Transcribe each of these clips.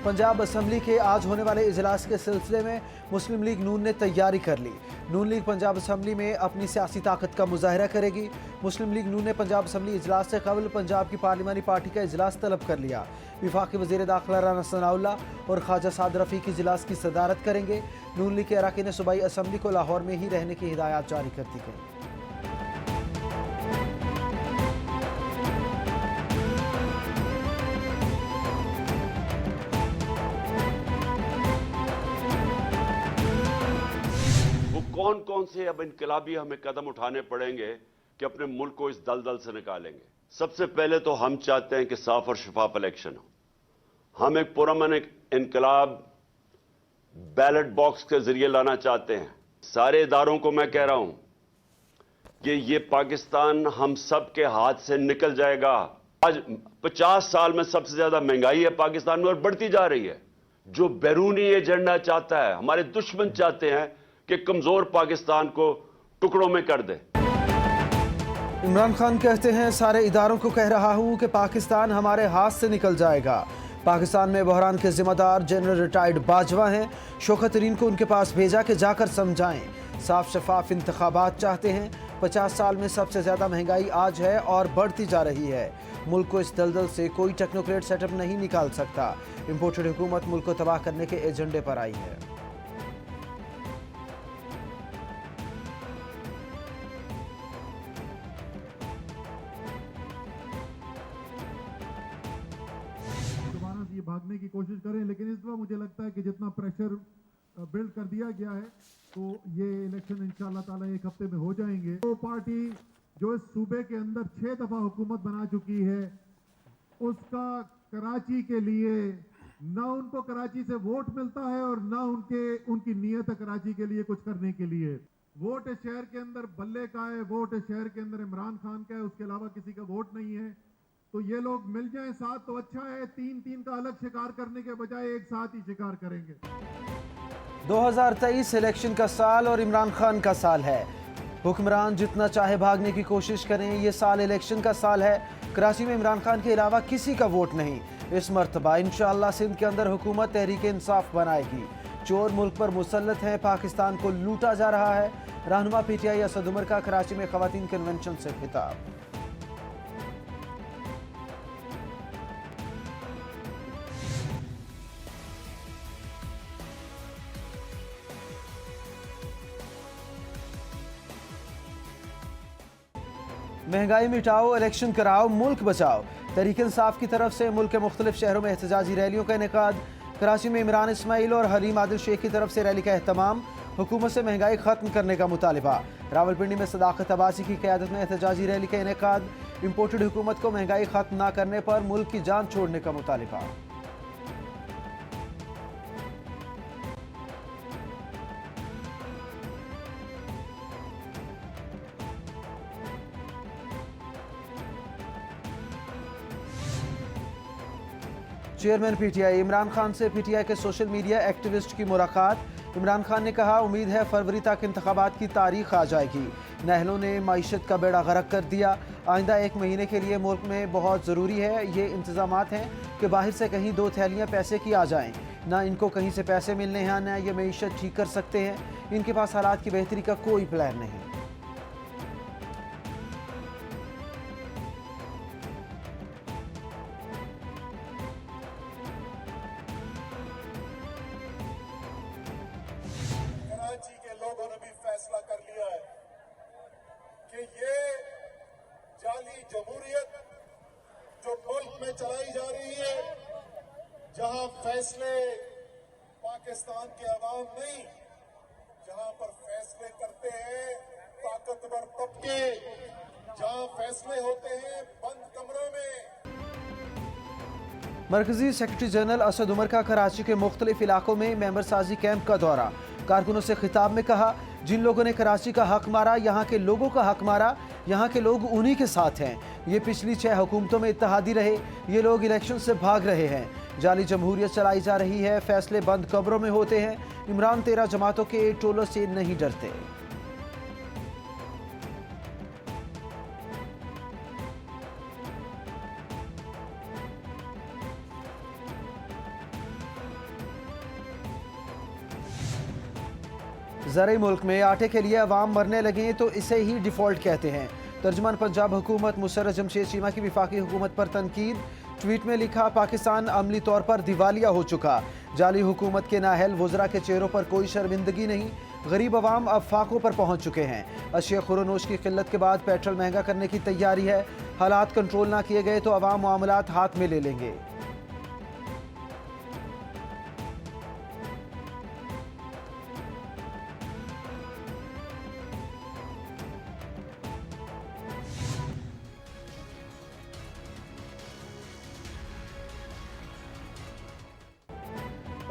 Punjab assembly के आज होने वाले इजलास के सिलसिले में मुस्लिम लीग नून ने तैयारी कर ली। नून लीग पंजाब असम्बली में अपनी सियासी ताकत का मुजाहरा करेगी। मुस्लिम लीग नून ने पंजाब असम्बली इजलास से कबल पंजाब की पार्लिमानी पार्टी का इजलास तलब कर लिया। वफाकी वज़ीर दाखिला राना सनाउल्लाह और ख्वाजा साद रफ़ीक इजलास की सदारत करेंगे। नून लीग के अरकान सूबाई असम्बली को लाहौर में ही रहने की हिदायत जारी कर दी गई। कौन कौन से अब इनकलाबी हमें कदम उठाने पड़ेंगे कि अपने मुल्क को इस दलदल से निकालेंगे। सबसे पहले तो हम चाहते हैं कि साफ और शफाफ इलेक्शन हो। हम एक पुरअमन इनकलाब बैलेट बॉक्स के जरिए लाना चाहते हैं। सारे इदारों को मैं कह रहा हूं कि ये पाकिस्तान हम सब के हाथ से निकल जाएगा। आज 50 साल में सबसे ज्यादा महंगाई है पाकिस्तान में और बढ़ती जा रही है। जो बैरूनी एजेंडा चाहता है, हमारे दुश्मन चाहते हैं कि कमजोर पाकिस्तान को टुकड़ों में कर दे। इमरान खान कहते हैं, सारे इदारों को कह रहा हूं कि पाकिस्तान हमारे हाथ से निकल जाएगा। पाकिस्तान में बहरान के जिम्मेदार जनरल रिटायर्ड बाजवा हैं। शौकत तरीन को उनके पास भेजा कि जाकर समझाएं। साफ शफाफ इंतखाबात चाहते हैं। 50 साल में सबसे ज्यादा महंगाई आज है और बढ़ती जा रही है। मुल्क को इस दलदल से कोई टेक्नोक्रेट सेटअप नहीं निकाल सकता। इंपोर्टेड हुकूमत मुल्क को तबाह करने के एजेंडे पर आई है। ये भागने की कोशिश करें, लेकिन इस बार मुझे लगता है कि जितना प्रेशर बिल्ड कर दिया गया है तो ये इलेक्शन इंशाल्लाह ताला एक हफ्ते में हो जाएंगे। वो पार्टी जो इस सूबे के अंदर 6 दफा हुकूमत बना चुकी है, उसका कराची के लिए ना उनको कराची से वोट मिलता है और ना उनकी नीयत है कराची के लिए कुछ करने के लिए। वोट है शहर के अंदर बल्ले का है, वोट है शहर के अंदर इमरान खान का है, उसके अलावा किसी का वोट नहीं है। तो ये लोग मिल जाएं साथ तो अच्छा है। 3-3 का अलग शिकार करने के बजाय एक साथ ही शिकार करेंगे। 2023 इलेक्शन का साल और इमरान खान का साल है। हुक्मरान जितना चाहे भागने की कोशिश करें, ये साल इलेक्शन का साल है। कराची में इमरान खान के अलावा किसी का वोट नहीं। इस मरतबा इंशाअल्लाह सिंध के अंदर हुकूमत तहरीक इंसाफ बनाएगी। चोर मुल्क पर मुसल्लत हैं, पाकिस्तान को लूटा जा रहा है। रहनुमा PTI असद उमर का कराची में खवातीन कन्वेंशन से खिताब। महंगाई मिटाओ, इलेक्शन कराओ, मुल्क बचाओ। तहरीक इंसाफ की तरफ से मुल्क के मुख्तलिफ शहरों में एहतजाजी रैलियों का इनेकाद। कराची में इमरान इस्माइल और हलीम आदिल शेख की तरफ से रैली का एहतमाम। हुकूमत से महंगाई खत्म करने का मुतालिबा। रावलपिंडी में सदाकत अब्बासी की क़यादत में एहतजाजी रैली का इनेकाद। इम्पोर्टेड हुकूमत को महंगाई खत्म न करने पर मुल्क की जान छोड़ने का मुतालिबा। चेयरमैन PTI इमरान खान से PTI के सोशल मीडिया एक्टिविस्ट की मुलाकात। इमरान खान ने कहा, उम्मीद है फरवरी तक इंतखाबात की तारीख आ जाएगी। नहलों ने माइशत का बेड़ा गर्क कर दिया। आइंदा 1 महीने के लिए मुल्क में बहुत ज़रूरी है ये इंतजामात हैं कि बाहर से कहीं 2 थैलियाँ पैसे की आ जाएँ। ना इनको कहीं से पैसे मिलने हैं, ना ये मीशत ठीक कर सकते हैं। इनके पास हालात की बेहतरी का कोई प्लान नहीं। लोगों ने भी फैसला कर लिया है कि ये जाली जमहूरियत जो मुल्क में चलाई जा रही है, जहां फैसले पाकिस्तान के अवाम नहीं, जहां पर फैसले करते हैं ताकतवर तबके, जहां फैसले होते हैं बंद कमरों में। मरकजी सेक्रेटरी जनरल असद उमर का कराची के मुख्तलिफ इलाकों में मेंबर साजी कैंप का दौरा। कारकुनों से खिताब में कहा, जिन लोगों ने कराची का हक मारा, यहाँ के लोगों का हक मारा, यहाँ के लोग उन्हीं के साथ हैं। ये पिछली 6 हुकूमतों में इत्तेहादी रहे, ये लोग इलेक्शन से भाग रहे हैं। जाली जमहूरियत चलाई जा रही है, फैसले बंद कब्रों में होते हैं। इमरान 13 जमातों के टोलों से नहीं डरते। ज़राई मुल्क में आटे के लिए अवाम मरने लगे तो इसे ही डिफ़ॉल्ट कहते हैं। तर्जुमान पंजाब हुकूमत मुशर्रफ जमशेद चीमा की वफाकी हुकूमत पर तनकीद। ट्वीट में लिखा, पाकिस्तान अमली तौर पर दिवालिया हो चुका। जाली हुकूमत के नाहल वज़रा के चेहरों पर कोई शर्मिंदगी नहीं। गरीब अवाम अब फाकों पर पहुंच चुके हैं। अशिया खुरोनोश की किल्लत के बाद पेट्रोल महंगा करने की तैयारी है। हालात कंट्रोल ना किए गए तो अवाम मामलात हाथ में ले लेंगे।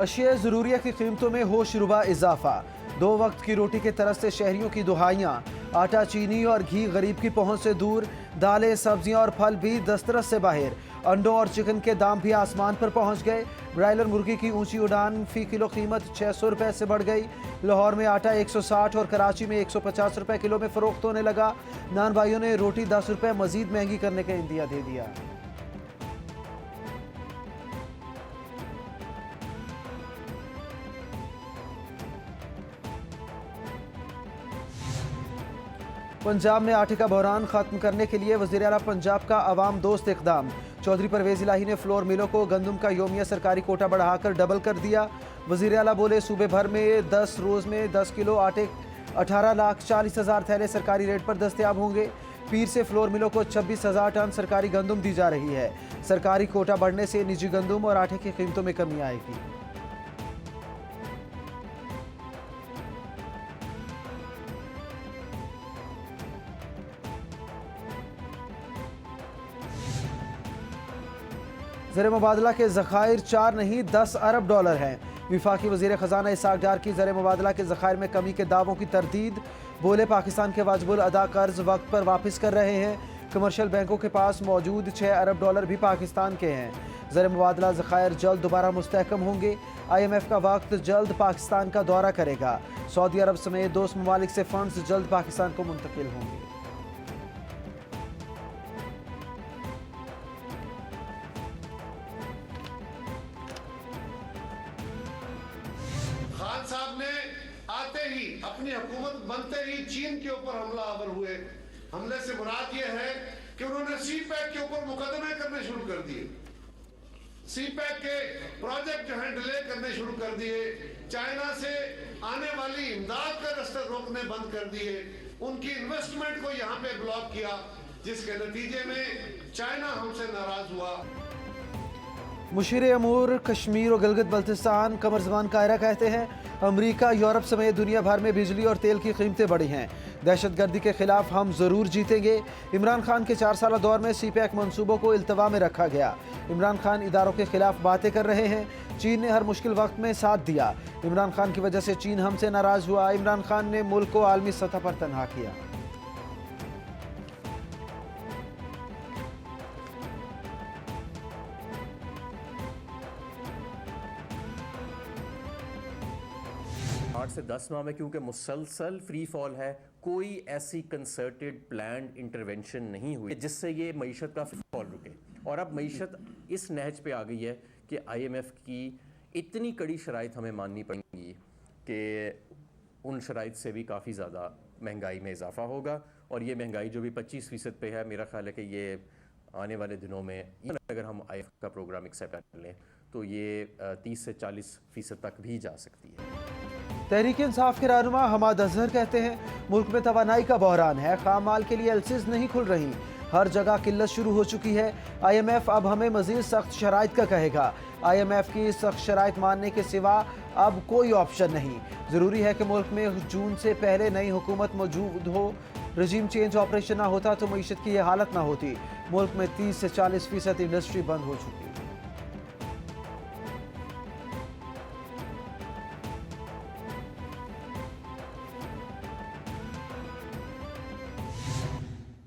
अशिया ज़रूरिया की कीमतों में होशरुबा इजाफा। 2 वक्त की रोटी के तरस से शहरियों की दुहाइयाँ। आटा, चीनी और घी गरीब की पहुंच से दूर। दालें, सब्जियां और फल भी दस्तरस से बाहर। अंडों और चिकन के दाम भी आसमान पर पहुंच गए। ब्रायलर मुर्गी की ऊंची उड़ान, फी किलो कीमत 600 रुपए से बढ़ गई। लाहौर में आटा 160 और कराची में 150 रुपए किलो में फरोख्त होने लगा। नान भाइयों ने रोटी 10 रुपए मजीद महंगी करने का इंदिया दे दिया। पंजाब में आटे का बहरान खत्म करने के लिए वज़ीर आला पंजाब का अवाम दोस्त इक़दाम। चौधरी परवेज़ इलाही ने फ्लोर मिलों को गंदम का योमिया सरकारी कोटा बढ़ाकर डबल कर दिया। वज़ीर आला बोले, सूबे भर में 10 रोज़ में 10 किलो आटे 18,40,000 थैले सरकारी रेट पर दस्तयाब होंगे। पीर से फ्लोर मिलों को 26,000 टन सरकारी गंदम दी जा रही है। सरकारी कोटा बढ़ने से निजी गंदम और आटे की कीमतों में कमी आएगी। ज़र मुबादला के ज़खायर 4 नहीं 10 अरब डॉलर हैं। वफाकी वज़ीर ख़जाना इसाक डार की ज़र मुबादला के ज़खायर में कमी के दावों की तरदीद। बोले, पाकिस्तान के वाजिबुल अदा कर्ज वक्त पर वापस कर रहे हैं। कमर्शियल बैंकों के पास मौजूद 6 अरब डॉलर भी पाकिस्तान के हैं। ज़र मुबादला ज़खायर जल्द दोबारा मुस्तहकम होंगे। IMF का वक्त जल्द पाकिस्तान का दौरा करेगा। सऊदी अरब समेत दोस्त ममालिक से फंड्स जल्द पाकिस्तान को मुंतकिल होंगे। खान साहब ने आते ही, अपनी हुकूमत बनते ही चीन के ऊपर हमला आवर हुए। हमले से मुराद ये है कि उन्होंने CPEC के ऊपर मुकदमे करने शुरू कर दिए। CPEC के प्रोजेक्ट जो है डिले करने शुरू कर दिए। चाइना से आने वाली इमदाद का रास्ता रोकने बंद कर दिए। उनकी इन्वेस्टमेंट को यहाँ पे ब्लॉक किया, जिसके नतीजे में चाइना हमसे नाराज हुआ। मुशीर अमूर कश्मीर और गिलगित बल्तिस्तान कमर ज़मान कायरा कहते हैं, अमरीका, यूरोप समेत दुनिया भर में बिजली और तेल की कीमतें बढ़ी हैं। दहशतगर्दी के खिलाफ हम ज़रूर जीतेंगे। इमरान खान के 4 साला दौर में CPEC मनसूबों को इल्तवा में रखा गया। इमरान खान इदारों के खिलाफ बातें कर रहे हैं। चीन ने हर मुश्किल वक्त में साथ दिया। इमरान खान की वजह से चीन हमसे नाराज़ हुआ। इमरान खान ने मुल्क को आलमी सतह पर तनहा किया। आठ से 10 माह में क्योंकि मुसलसल फ्री फॉल है, कोई ऐसी कंसर्टेड प्लान्ड इंटरवेंशन नहीं हुई जिससे ये मईशत का फॉल रुके। और अब मईशत इस नहज पे आ गई है कि IMF की इतनी कड़ी शराइत हमें माननी पड़ेंगी कि उन शराइत से भी काफ़ी ज़्यादा महंगाई में इजाफा होगा। और ये महंगाई जो भी 25% पे है, मेरा ख्याल है कि ये आने वाले दिनों में अगर हम IMF का प्रोग्राम एक्सेप्ट कर लें तो ये 30 से 40% तक भी जा सकती है। तहरीक इंसाफ के रहनुमा हमाद अजहर कहते हैं, मुल्क में तवानाई का बहरान है। खाम माल के लिए LCs नहीं खुल रही। हर जगह किल्लत शुरू हो चुकी है। IMF अब हमें मजीद सख्त शराइत का कहेगा। IMF की सख्त शराइत मानने के सिवा अब कोई ऑप्शन नहीं। ज़रूरी है कि मुल्क में जून से पहले नई हुकूमत मौजूद हो। रजीम चेंज ऑपरेशन ना होता तो मईशत की यह हालत ना होती। मुल्क में 30 से 40% इंडस्ट्री बंद हो चुकी है।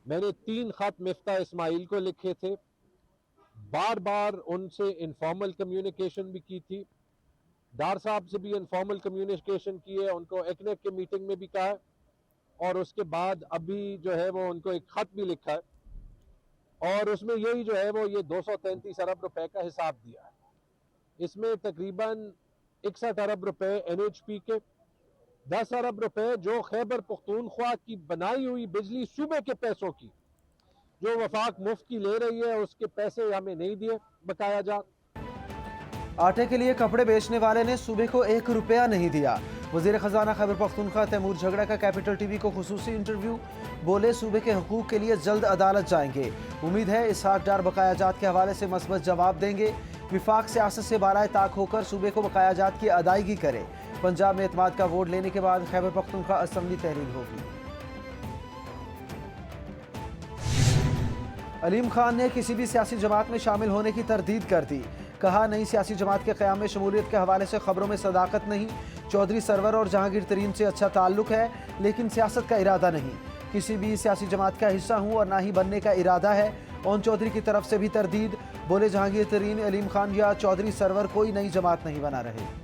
मैंने 3 खत मिफ्ता इस्माइल को लिखे थे। बार बार उनसे इनफॉर्मल कम्युनिकेशन भी की थी। डार साहब से भी इनफॉर्मल कम्युनिकेशन की है, उनको एकनेक के मीटिंग में भी कहा है। और उसके बाद अभी जो है वो उनको एक खत भी लिखा है और उसमें यही जो है वो ये 233 अरब रुपए का हिसाब दिया है। इसमें तकरीबन 61 अरब रुपए NHP के 10 अरब रुपए जो खैबर पख्तूनख्वा की बनाई हुई बिजली सूबे के पैसों की, जो वफाक मुफ्त की ले रही है, उसके पैसे हमें नहीं दिए बकाया जा। आटे के लिए कपड़े बेचने वाले ने सूबे को 1 रुपया नहीं दिया। वजीर खजाना खैबर पख्तूनख्वा तैमूर झगड़ा का कैपिटल टीवी को खुसूसी इंटरव्यू। बोले सूबे के हुकूक के लिए जल्द अदालत जाएंगे। उम्मीद है इसहाक डार बकाया जात के हवाले से मस्बत जवाब देंगे। विफाक सियासत से बालाए ताक होकर सूबे को बकाया जात की अदायगी करे। पंजाब में एतमाद का वोट लेने के बाद खैबर पख्तूनख्वा असम्बली तहरीर होगी। अलीम खान ने किसी भी सियासी जमात में शामिल होने की तरदीद कर दी। कहा, नई सियासी जमात के क़याम में शमूलियत के हवाले से खबरों में सदाकत नहीं। चौधरी सरवर और जहांगीर तरीन से अच्छा ताल्लुक है, लेकिन सियासत का इरादा नहीं। किसी भी सियासी जमात का हिस्सा हूँ और ना ही बनने का इरादा है। ओन चौधरी की तरफ से भी तरदीद। बोले, जहांगीर तरीन, अलीम खान या चौधरी सरवर कोई नई जमात नहीं बना रहे।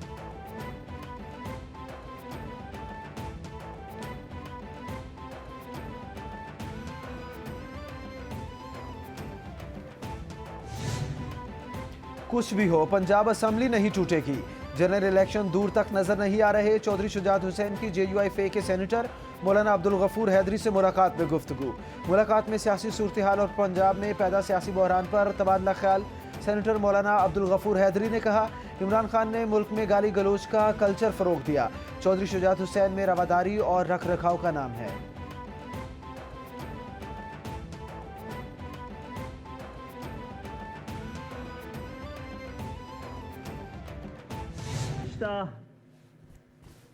कुछ भी हो, पंजाब असम्बली नहीं टूटेगी। जनरल इलेक्शन दूर तक नजर नहीं आ रहे। चौधरी शुजात हुसैन की JUIF के सेनेटर मौलाना अब्दुल गफूर हैदरी से मुलाकात में गुफ्तगू। मुलाकात में सियासी सूरत हाल और पंजाब में पैदा सियासी बहरान पर तबादला ख्याल। सेनेटर मौलाना अब्दुल गफूर हैदरी ने कहा, इमरान खान ने मुल्क में गाली गलोच का कल्चर फरोग दिया। चौधरी शुजात हुसैन में रवादारी और रख रखाव का नाम है।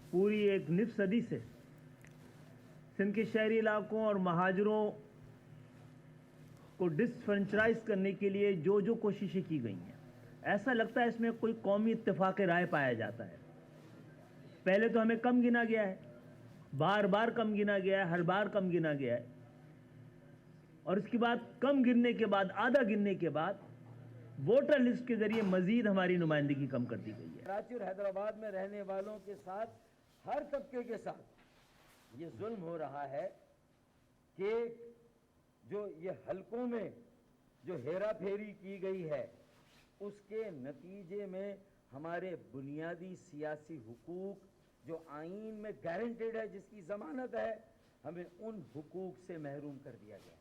पूरी एक निफ सदी से सिंध के शहरी इलाकों और महाजरों को डिसफ्रेंचाइज करने के लिए जो जो कोशिशें की गई हैं, ऐसा लगता है इसमें कोई कौमी इत्तेफाक राय पाया जाता है। पहले तो हमें कम गिना गया है, बार बार कम गिना गया है, हर बार कम गिना गया है, और इसके बाद कम गिनने के बाद, आधा गिनने के बाद वोटर लिस्ट के जरिए मजीद हमारी नुमाइंदगी कम कर दी गई है। कराची और हैदराबाद में रहने वालों के साथ, हर तबके के साथ ये जुल्म हो रहा है कि जो ये हलकों में जो हेरा फेरी की गई है, उसके नतीजे में हमारे बुनियादी सियासी हुकूक जो आईन में गारंटेड है, जिसकी जमानत है, हमें उन हुकूक से महरूम कर दिया गया।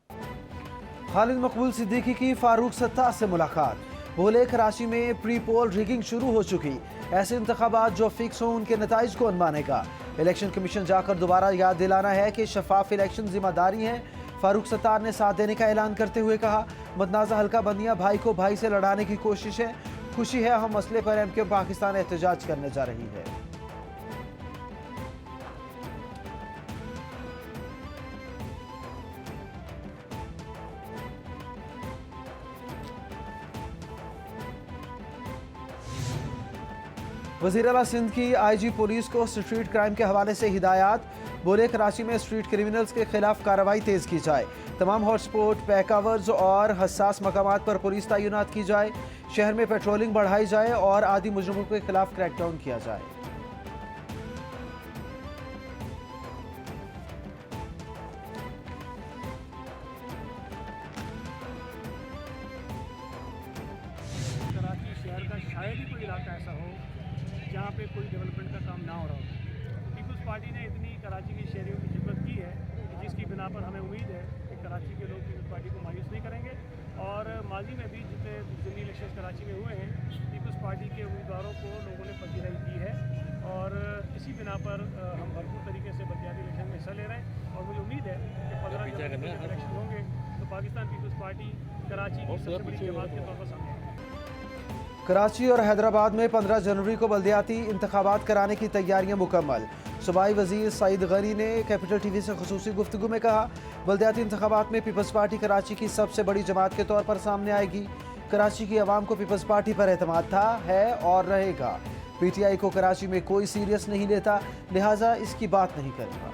खालिद मकबूल सिद्दीकी की फारूक सत्तार से मुलाकात। बोले, कराची में प्री पोल रिगिंग शुरू हो चुकी। ऐसे इंतखाबात जो फिक्स हों उनके नताइज कौन मानेगा। इलेक्शन कमीशन जाकर दोबारा याद दिलाना है कि शफाफ इलेक्शन जिम्मेदारी है। फारूक सत्तार ने साथ देने का ऐलान करते हुए कहा, मतनाज़ा हल्का बंदियां भाई को भाई से लड़ाने की कोशिश है। खुशी है हम मसले पर MK पाकिस्तान एहतजाज करने जा रही है। वज़ीर आला सिंध की IG पुलिस को स्ट्रीट क्राइम के हवाले से हिदायत। बोले, कराची में स्ट्रीट क्रिमिनल्स के खिलाफ कार्रवाई तेज़ की जाए। तमाम हॉटस्पॉट, पैकावर्स और हसास मकामात पर पुलिस तैनात की जाए। शहर में पेट्रोलिंग बढ़ाई जाए और आदि मुजरिमों के खिलाफ क्रैकडाउन किया जाए। कराची शहर का शायद ही कोई इलाका ऐसा हो जहाँ पे कोई डेवलपमेंट का काम ना हो रहा हो। पीपल्स पार्टी ने इतनी कराची के शहरियों की खिदमत की है कि जिसकी बिना पर हमें उम्मीद है कि कराची के लोग पीपल्स पार्टी को मायूस नहीं करेंगे। और माजी में भी जितने ज़िमनी इलेक्शन कराची में हुए हैं, पीपल्स पार्टी के उम्मीदवारों को लोगों ने पजीराई दी है और इसी बिना पर हम भरपूर तरीके से बल्दियाती इलेक्शन में हिस्सा ले रहे हैं। और मुझे उम्मीद है कि 15 जनवरी को इलेक्शन होंगे तो पाकिस्तान पीपल्स पार्टी कराची की सबसे बड़ी जमात के तौर पर सामने आएगी। कराची और हैदराबाद में 15 जनवरी को बल्दियाती इंतखाबात कराने की तैयारियां मुकम्मल। सूबाई वजीर सईद गनी ने कैपिटल टीवी से खुसूसी गुफ्तगू में कहा, बल्दियाती इंतखाबात में पीपल्स पार्टी कराची की सबसे बड़ी जमात के तौर पर सामने आएगी। कराची की आवाम को पीपल्स पार्टी पर एतमाद था, है और रहेगा। PTI को कराची में कोई सीरियस नहीं लेता, लिहाजा इसकी बात नहीं करेगा।